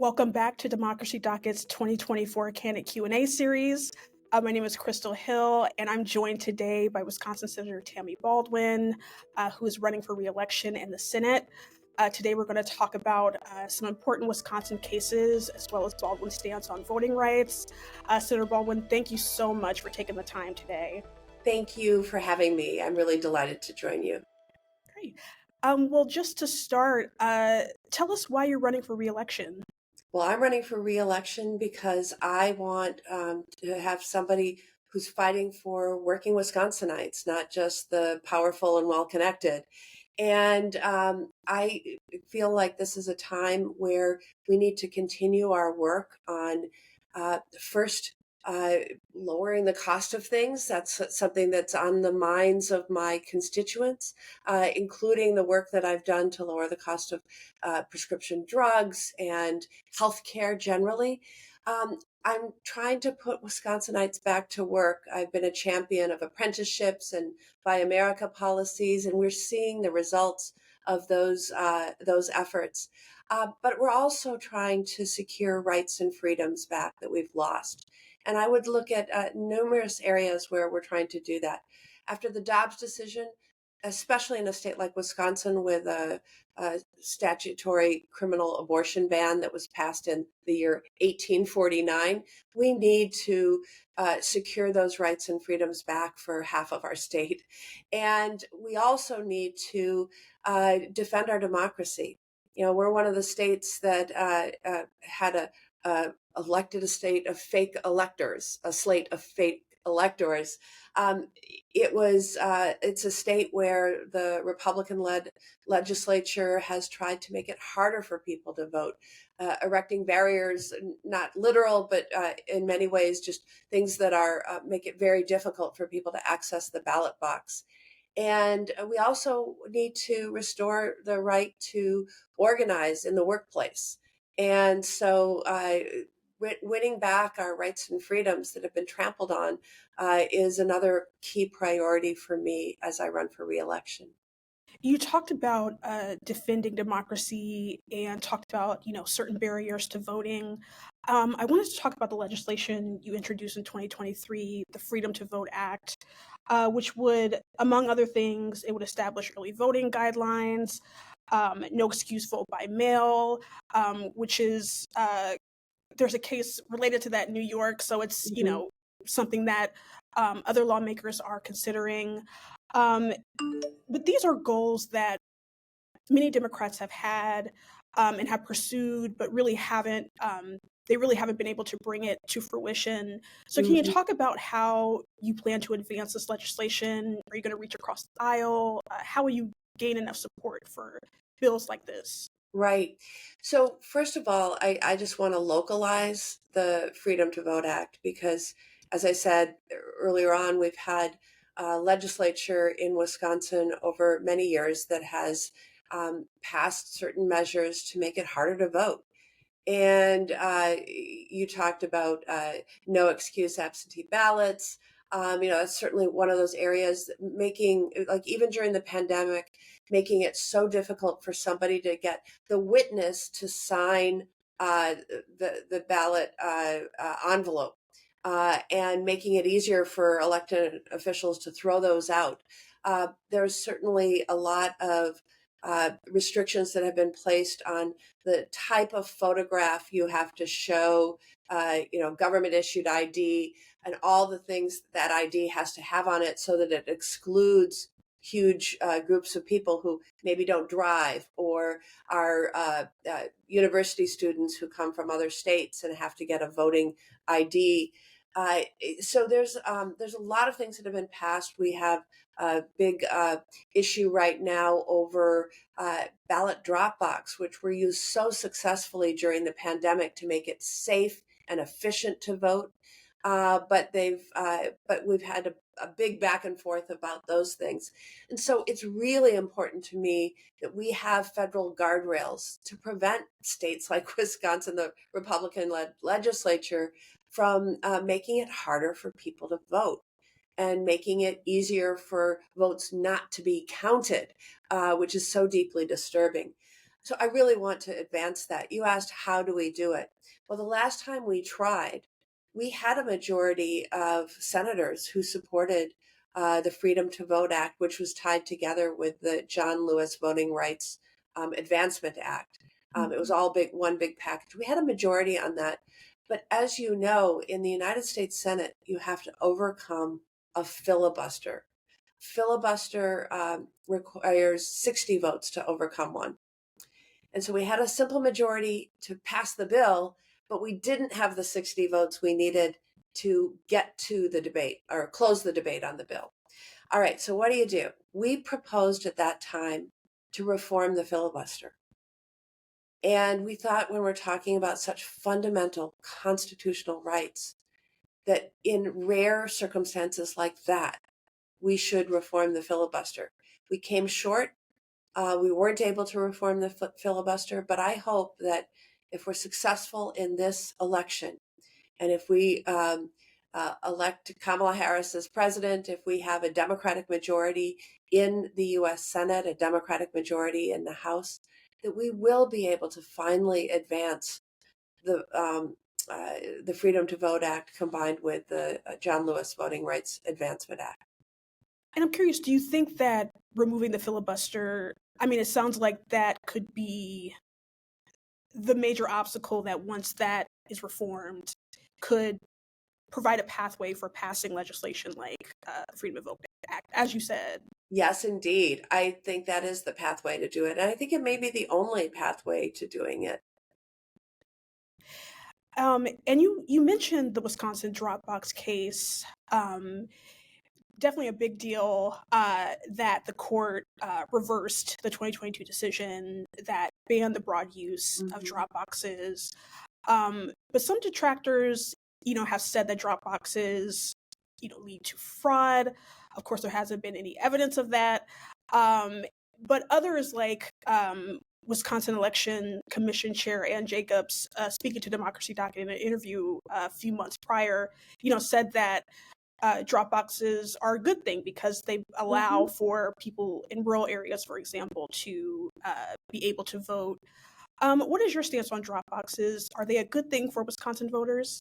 Welcome back to Democracy Docket's 2024 Candid Q&A series. My name is Crystal Hill, and I'm joined today by Wisconsin Senator Tammy Baldwin, who is running for re-election in the Senate. Today, we're going to talk about some important Wisconsin cases, as well as Baldwin's stance on voting rights. Senator Baldwin, thank you so much for taking the time today. Thank you for having me. I'm really delighted to join you. Great. Well, just to start, tell us why you're running for re-election. Well, I'm running for re-election because I want to have somebody who's fighting for working Wisconsinites, not just the powerful and well-connected. And I feel like this is a time where we need to continue our work on first lowering the cost of things. That's something that's on the minds of my constituents, including the work that I've done to lower the cost of prescription drugs and healthcare generally. I'm trying to put Wisconsinites back to work. I've been a champion of apprenticeships and Buy America policies, and we're seeing the results of those efforts. But we're also trying to secure rights and freedoms back that we've lost. And I would look at numerous areas where we're trying to do that. After the Dobbs decision, especially in a state like Wisconsin with a statutory criminal abortion ban that was passed in the year 1849, we need to secure those rights and freedoms back for half of our state. And we also need to defend our democracy. You know, we're one of the states that had elected a state of fake electors, a slate of fake electors. It's a state where the Republican-led legislature has tried to make it harder for people to vote, erecting barriers, not literal, but in many ways, just things that are make it very difficult for people to access the ballot box. And we also need to restore the right to organize in the workplace. And so winning back our rights and freedoms that have been trampled on is another key priority for me as I run for re-election. You talked about defending democracy and talked about, certain barriers to voting. I wanted to talk about the legislation you introduced in 2023, the Freedom to Vote Act, which would, among other things, it would establish early voting guidelines, no excuse vote by mail, which is there's a case related to that in New York, so it's something that other lawmakers are considering. But these are goals that many Democrats have had and have pursued, but really haven't. They really haven't been able to bring it to fruition. So, can you Mhm. talk about how you plan to advance this legislation? Are you going to reach across the aisle? How will you gain enough support for bills like this? Right. So, first of all, I just want to localize the Freedom to Vote Act because, as I said earlier on, we've had a legislature in Wisconsin over many years that has passed certain measures to make it harder to vote. And you talked about no excuse absentee ballots. It's certainly one of those areas making, like, even during the pandemic, making it so difficult for somebody to get the witness to sign the ballot envelope. And making it easier for elected officials to throw those out. There's certainly a lot of restrictions that have been placed on the type of photograph you have to show, government issued ID and all the things that ID has to have on it so that it excludes huge groups of people who maybe don't drive or are university students who come from other states and have to get a voting ID. Uh, so there's a lot of things that have been passed. We have a big issue right now over ballot Dropbox, which were used so successfully during the pandemic to make it safe and efficient to vote. But we've had a big back and forth about those things. And so it's really important to me that we have federal guardrails to prevent states like Wisconsin, the Republican-led legislature, from making it harder for people to vote and making it easier for votes not to be counted, which is so deeply disturbing. So I really want to advance that. You asked, how do we do it? Well, the last time we tried, we had a majority of senators who supported the Freedom to Vote Act, which was tied together with the John Lewis Voting Rights Advancement Act. It was all one big package. We had a majority on that. But as you know, in the United States Senate, you have to overcome a filibuster. Filibuster requires 60 votes to overcome one. And so we had a simple majority to pass the bill, but we didn't have the 60 votes we needed to get to the debate or close the debate on the bill. All right, so what do? We proposed at that time to reform the filibuster. And we thought, when we're talking about such fundamental constitutional rights, that in rare circumstances like that, we should reform the filibuster. We came short. We weren't able to reform the filibuster, but I hope that if we're successful in this election, and if we elect Kamala Harris as president, if we have a Democratic majority in the U.S. Senate, a Democratic majority in the House, that we will be able to finally advance the Freedom to Vote Act combined with the John Lewis Voting Rights Advancement Act. And I'm curious, do you think that removing the filibuster, I mean, it sounds like that could be the major obstacle that, once that is reformed, could provide a pathway for passing legislation like the Freedom of Vote Act, as you said? Yes, indeed. I think that is the pathway to do it. And I think it may be the only pathway to doing it. And you mentioned the Wisconsin Dropbox case. Definitely a big deal that the court reversed the 2022 decision that banned the broad use of Dropboxes. But some detractors, have said that Dropboxes, lead to fraud. Of course, there hasn't been any evidence of that. But others, like Wisconsin Election Commission Chair Ann Jacobs, speaking to Democracy Docket in an interview a few months prior, said that Dropboxes are a good thing because they allow for people in rural areas, for example, to be able to vote. What is your stance on Dropboxes? Are they a good thing for Wisconsin voters?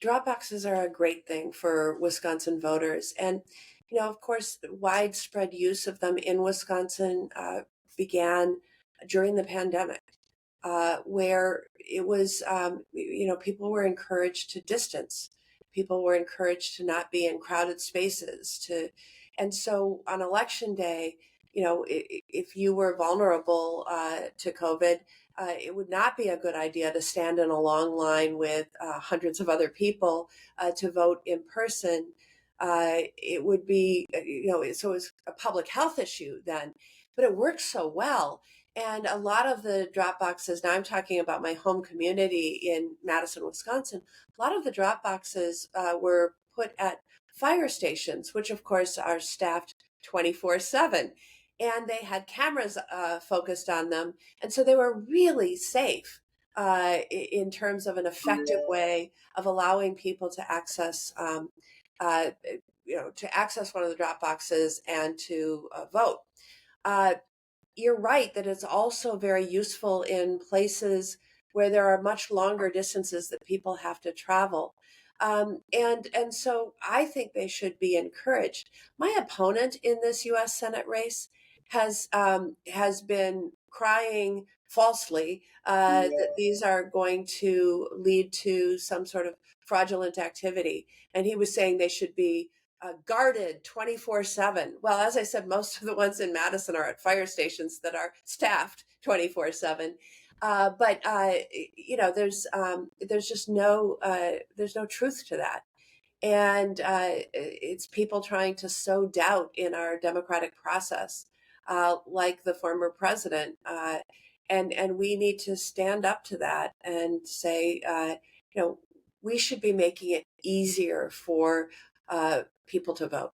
Dropboxes are a great thing for Wisconsin voters. And, of course, widespread use of them in Wisconsin began during the pandemic, where it was, people were encouraged to distance. People were encouraged to not be in crowded spaces. And so on election day, if you were vulnerable to COVID, it would not be a good idea to stand in a long line with hundreds of other people to vote in person. It would be, so it's a public health issue then, but it works so well. And a lot of the Dropboxes, now I'm talking about my home community in Madison, Wisconsin, a lot of the Dropboxes were put at fire stations, which of course are staffed 24/7. And they had cameras focused on them. And so they were really safe in terms of an effective way of allowing people to access, to access one of the Dropboxes and to vote. You're right that it's also very useful in places where there are much longer distances that people have to travel. And so I think they should be encouraged. My opponent in this U.S. Senate race has been crying falsely that these are going to lead to some sort of fraudulent activity, and he was saying they should be guarded 24/7. Well, as I said, most of the ones in Madison are at fire stations that are staffed 24/7. But there's just there's no truth to that, and it's people trying to sow doubt in our democratic process, like the former president. And we need to stand up to that and say, we should be making it easier for people to vote.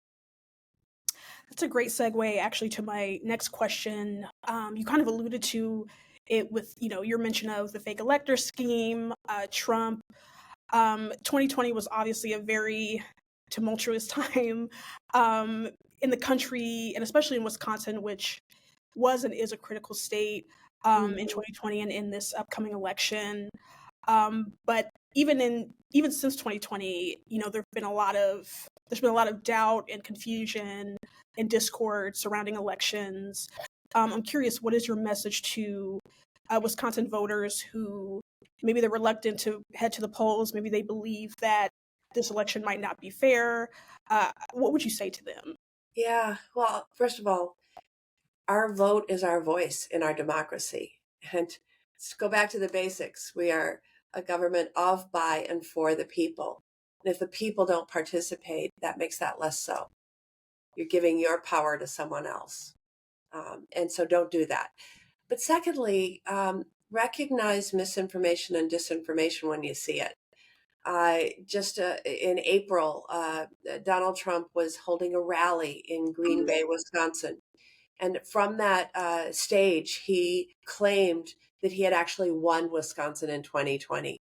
That's a great segue, actually, to my next question. You kind of alluded to it with, your mention of the fake elector scheme, Trump. 2020 was obviously a very tumultuous time in the country, and especially in Wisconsin, which was and is a critical state. in Mhm. 2020 and in this upcoming election. But even since 2020, there's been a lot of doubt and confusion and discord surrounding elections. I'm curious, what is your message to Wisconsin voters who maybe they're reluctant to head to the polls, maybe they believe that this election might not be fair? What would you say to them? Yeah. Well, first of all, our vote is our voice in our democracy. And let's go back to the basics. We are a government of, by, and for the people. And if the people don't participate, that makes that less so. You're giving your power to someone else. And so don't do that. But secondly, recognize misinformation and disinformation when you see it. Just in April, Donald Trump was holding a rally in Green Bay, Wisconsin. And from that stage, he claimed that he had actually won Wisconsin in 2020.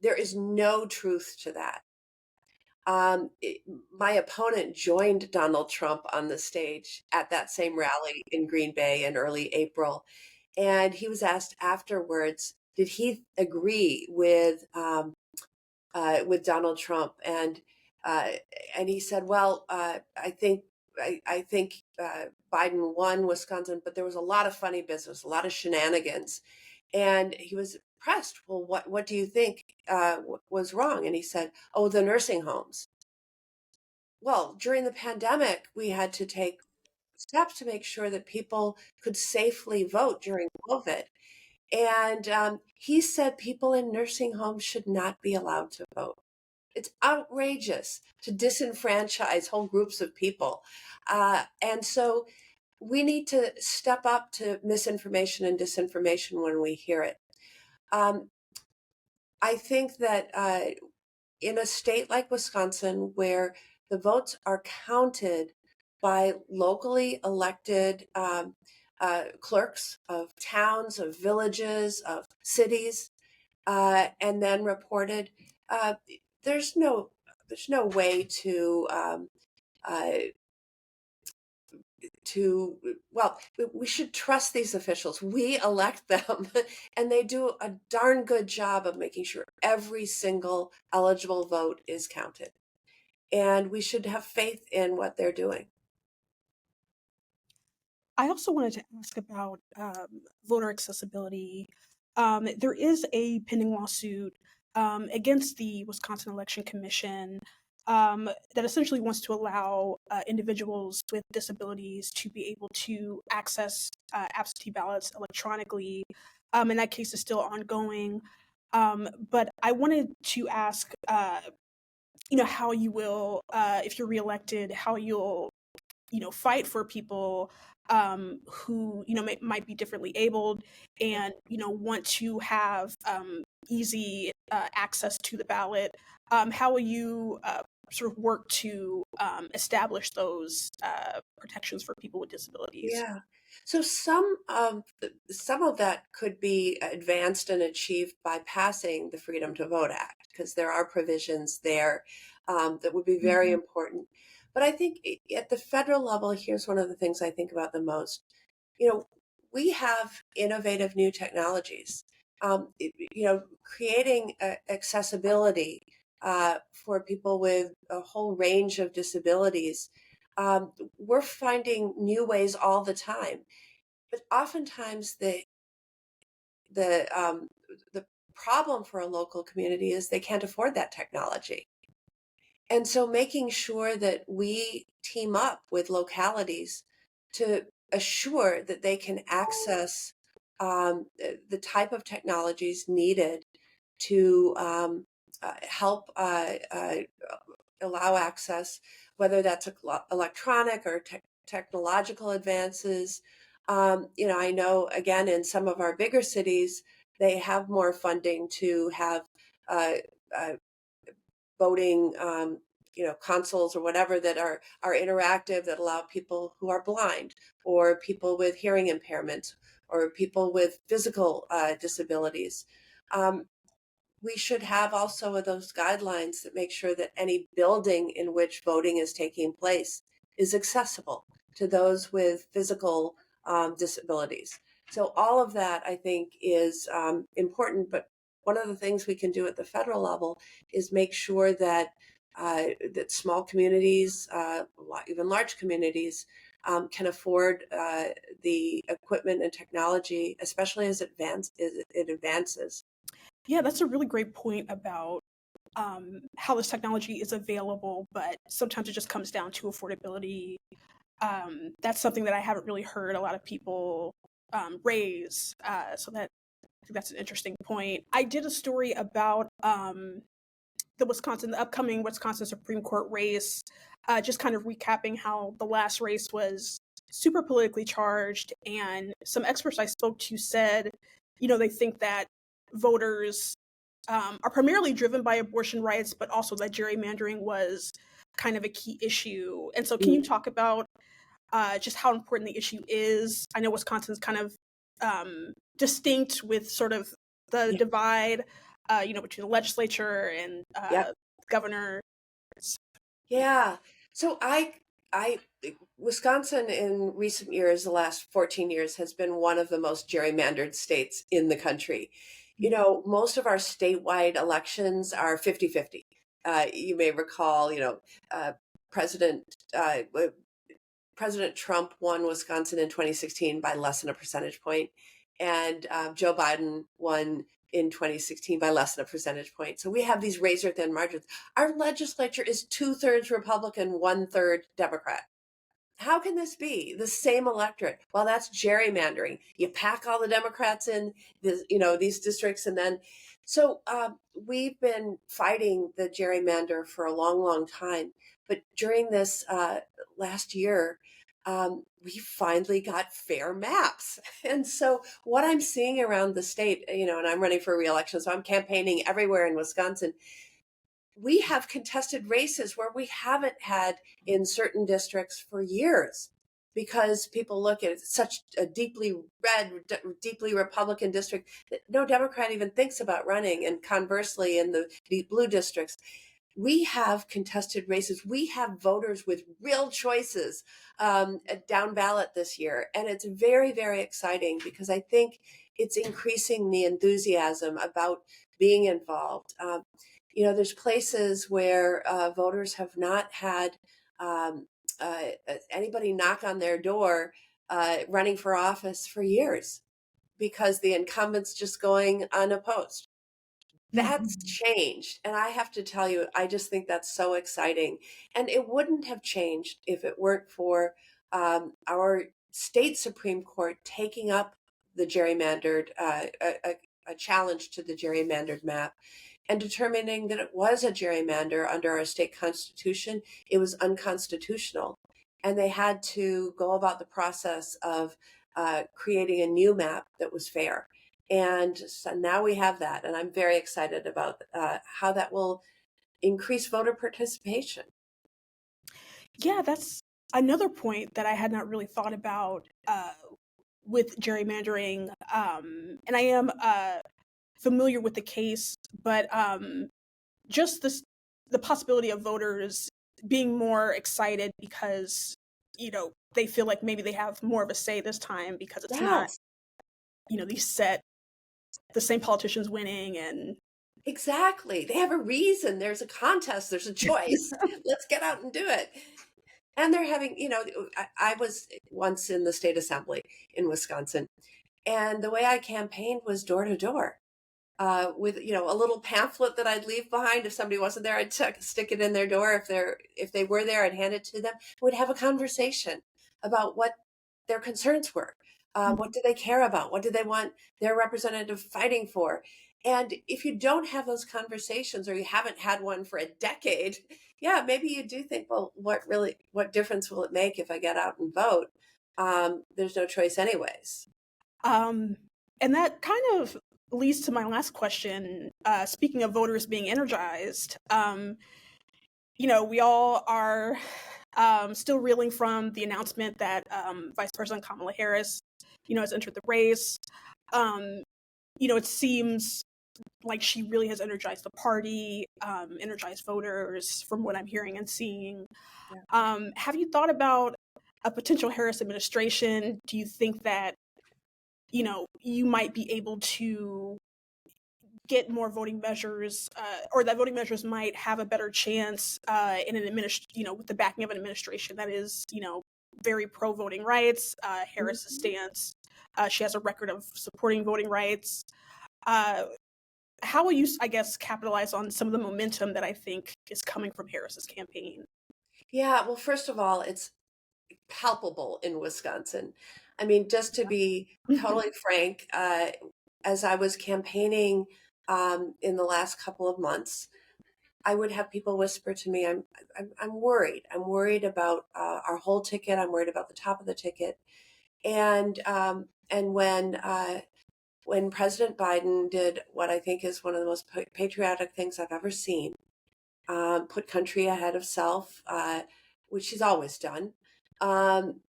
There is no truth to that. My opponent joined Donald Trump on the stage at that same rally in Green Bay in early April. And he was asked afterwards, did he agree with Donald Trump? Uh, and he said, "Well, I think Biden won Wisconsin, but there was a lot of funny business, a lot of shenanigans." And he was pressed. Well, what do you think was wrong? And he said, "Oh, the nursing homes." Well, during the pandemic, we had to take steps to make sure that people could safely vote during COVID. And he said people in nursing homes should not be allowed to vote. It's outrageous to disenfranchise whole groups of people. And so we need to step up to misinformation and disinformation when we hear it. Um, I think that in a state like Wisconsin, where the votes are counted by locally elected clerks of towns, of villages, of cities, and then reported. Uh, there's no there's no way uh, to well, we should trust these officials. We elect them, and they do a darn good job of making sure every single eligible vote is counted. And we should have faith in what they're doing. I also wanted to ask about voter accessibility. There is a pending lawsuit against the Wisconsin Election Commission that essentially wants to allow individuals with disabilities to be able to access absentee ballots electronically. And that case is still ongoing. But I wanted to ask, how you will, if you're reelected, how you'll fight for people who might be differently abled and want to have easy access to the ballot. How will you sort of work to establish those protections for people with disabilities? Yeah. So some of that could be advanced and achieved by passing the Freedom to Vote Act, because there are provisions there that would be very Mhm. important. But I think at the federal level, here's one of the things I think about the most. You know, we have innovative new technologies. Creating accessibility for people with a whole range of disabilities. We're finding new ways all the time, but oftentimes the the problem for a local community is they can't afford that technology. And so making sure that we team up with localities to assure that they can access the type of technologies needed to help allow access, whether that's electronic or technological advances. I know, again, in some of our bigger cities, they have more funding to have uh, uh, voting consoles or whatever that are interactive, that allow people who are blind or people with hearing impairments or people with physical disabilities. um, we should have also those guidelines that make sure that any building in which voting is taking place is accessible to those with physical disabilities. So all of that, I think, is important. But one of the things we can do at the federal level is make sure that that small communities, even large communities, can afford the equipment and technology, especially as it advances. Yeah, that's a really great point about how this technology is available, but sometimes it just comes down to affordability. That's something that I haven't really heard a lot of people raise. So I think that's an interesting point. I did a story about the upcoming Wisconsin Supreme Court race, just kind of recapping how the last race was super politically charged, and some experts I spoke to said, they think that voters are primarily driven by abortion rights, but also that gerrymandering was kind of a key issue. And so, can you talk about just how important the issue is? I know Wisconsin's kind of distinct with sort of the Yeah. divide, between the legislature and Yep. governor. Yeah. So I, Wisconsin in recent years, the last 14 years, has been one of the most gerrymandered states in the country. Most of our statewide elections are 50-50. You may recall, uh, President, uh, President Trump won Wisconsin in 2016 by less than a percentage point, and Joe Biden won in 2016 by less than a percentage point. So we have these razor thin margins. Our legislature is 2/3 Republican, 1/3 Democrat. How can this be the same electorate? Well, that's gerrymandering. You pack all the Democrats in these districts, and then we've been fighting the gerrymander for a long, long time. But during this last year, we finally got fair maps. And so what I'm seeing around the state, and I'm running for reelection, so I'm campaigning everywhere in Wisconsin. We have contested races where we haven't had in certain districts for years, because people look at such a deeply red, deeply Republican district that no Democrat even thinks about running. And conversely, in the deep blue districts, we have contested races. We have voters with real choices down ballot this year. And it's very, very exciting, because I think it's increasing the enthusiasm about being involved. There's places where voters have not had um, anybody knock on their door running for office for years, because the incumbent's just going unopposed. That's Mhm. changed. And I have to tell you, I just think that's so exciting. And it wouldn't have changed if it weren't for our state Supreme Court taking up the gerrymandered, a challenge to the gerrymandered map, and determining that it was a gerrymander under our state constitution. It was unconstitutional. And they had to go about the process of creating a new map that was fair. And so now we have that. And I'm very excited about how that will increase voter participation. Yeah, that's another point that I had not really thought about with gerrymandering. And I am familiar with the case, but just the possibility of voters being more excited because they feel like maybe they have more of a say this time because it's not Yes, the same politicians winning. And exactly. They have a reason. There's a contest, there's a choice. Let's get out and do it. And they're having, I was once in the state assembly in Wisconsin, and the way I campaigned was door to door. With a little pamphlet that I'd leave behind. If somebody wasn't there, I'd stick it in their door. If they were there, I'd hand it to them. We'd have a conversation about what their concerns were. What do they care about? What do they want their representative fighting for? And if you don't have those conversations, or you haven't had one for a decade, yeah, maybe you do think, well, what difference will it make if I get out and vote? There's no choice anyways. um, and that kind of leads to my last question. Speaking of voters being energized, we all are still reeling from the announcement that Vice President Kamala Harris, has entered the race. Um, it seems like she really has energized the party, energized voters from what I'm hearing and seeing. Yeah. Have you thought about a potential Harris administration? Do you think that you might be able to get more voting measures, or that voting measures might have a better chance in an with the backing of an administration that is, very pro voting rights. Harris's stance, she has a record of supporting voting rights. How will you, I guess, capitalize on some of the momentum that I think is coming from Harris's campaign? Yeah, well, first of all, it's palpable in Wisconsin. I mean, just to be totally frank, as I was campaigning in the last couple of months, I would have people whisper to me, I'm worried. I'm worried about our whole ticket. I'm worried about the top of the ticket." And when President Biden did what I think is one of the most patriotic things I've ever seen, put country ahead of self, which he's always done.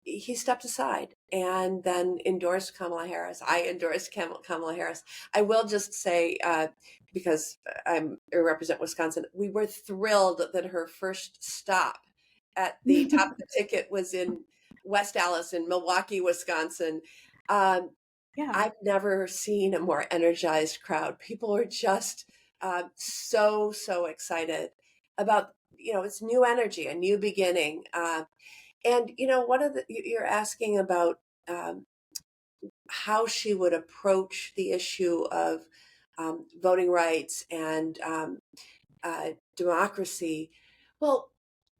He stepped aside and then endorsed Kamala Harris. I endorsed Kamala Harris. I will just say, because I represent Wisconsin, we were thrilled that her first stop at the top of the ticket was in West Allis in Milwaukee, Wisconsin. Um, Yeah. I've never seen a more energized crowd. People are just so excited about, it's new energy, a new beginning. And one of you're asking about how she would approach the issue of voting rights and democracy. Well,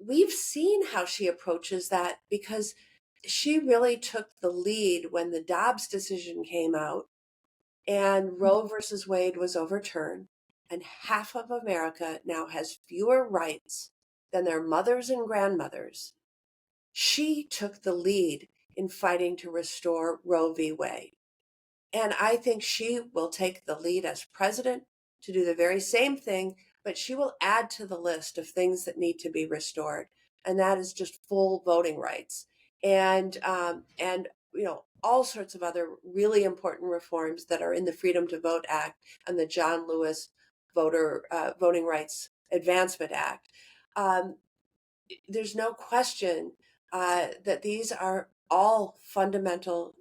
we've seen how she approaches that because she really took the lead when the Dobbs decision came out and Roe versus Wade was overturned, and half of America now has fewer rights than their mothers and grandmothers. She took the lead in fighting to restore Roe v. Wade. And I think she will take the lead as president to do the very same thing, but she will add to the list of things that need to be restored. And that is just full voting rights and all sorts of other really important reforms that are in the Freedom to Vote Act and the John Lewis Voting Rights Advancement Act. There's no question that these are all fundamental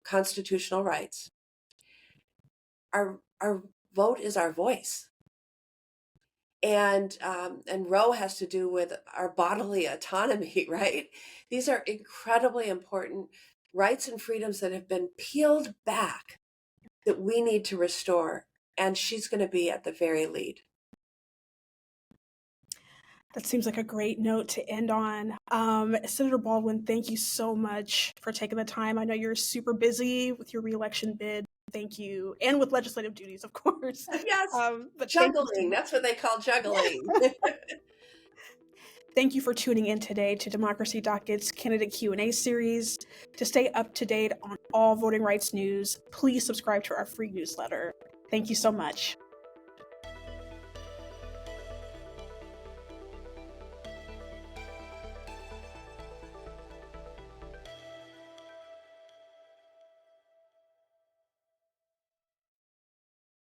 constitutional rights. Our vote is our voice, and Roe has to do with our bodily autonomy, right? These are incredibly important rights and freedoms that have been peeled back that we need to restore, and she's going to be at the very lead. That seems like a great note to end on. Senator Baldwin, thank you so much for taking the time. I know you're super busy with your reelection bid. Thank you. And with legislative duties, of course. Yes, But juggling. That's what they call juggling. Thank you for tuning in today to Democracy Docket's Candidate Q&A series. To stay up to date on all voting rights news, please subscribe to our free newsletter. Thank you so much.